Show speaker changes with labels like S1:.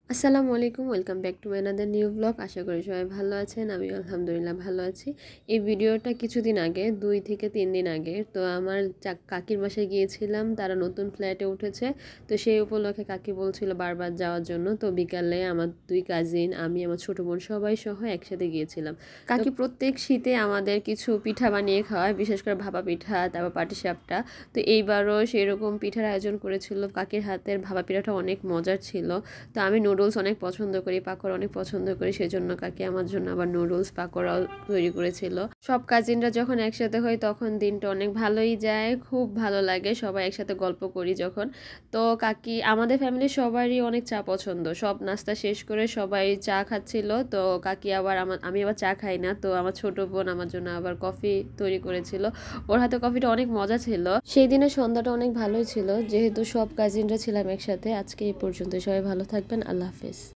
S1: আসসালামু আলাইকুম, welcome back to my another new blog. আশা করি সবাই ভালো আছেন। আমি আলহামদুলিল্লাহ ভালো আছি। এই ভিডিওটা কিছুদিন আগে, 2 থেকে 3 দিন আগে, তো আমার কাকির বাসায় গিয়েছিলাম। তারা নতুন ফ্ল্যাটে উঠেছে, তো সেই উপলক্ষে কাকি বলছিল বারবার যাওয়ার জন্য। তো বিকালে আমার 2 কাজিন, আমি, আমার ছোটো বোন সবাই সহ একসাথে গিয়েছিলাম। কাকি প্রত্যেক শীতে আমাদের কিছু পিঠা বানিয়ে খাওয়ায়, বিশেষ করে ভাপা পিঠা, তারপর পাটিসাপটা। তো এইবারও সেরকম পিঠার আয়োজন করেছিল। কাকির হাতের ভাপা পিঠাটা অনেক মজার ছিল। তো আমি নুডলস অনেক পছন্দ করি, পাকোড়া অনেক পছন্দ করি, সেজন্য কাকি আমার জন্য আবার নুডলস পাকোড়াও তৈরি করেছিল। সব কাজিনরা যখন একসাথে হই তখন দিনটা অনেক ভালোই যায়, খুব ভালো লাগে। সবাই একসাথে গল্প করি যখন। তো কাকি, আমাদের ফ্যামিলির সবারই অনেক চা পছন্দ। সব নাস্তা শেষ করে সবাই চা খাচ্ছিল। তো কাকি আবার আমি আবার চা খাই না, তো আমার ছোট বোন আমার জন্য আবার কফি তৈরি করেছিল। ওর হাতে কফিটা অনেক মজা ছিল। সেই দিনের সন্ধ্যাটা অনেক ভালোই ছিল, যেহেতু সব কাজিনরা ছিলাম একসাথে। আজকে এই পর্যন্ত, সবাই ভালো থাকবেন। আল্লাহ হাফেজ।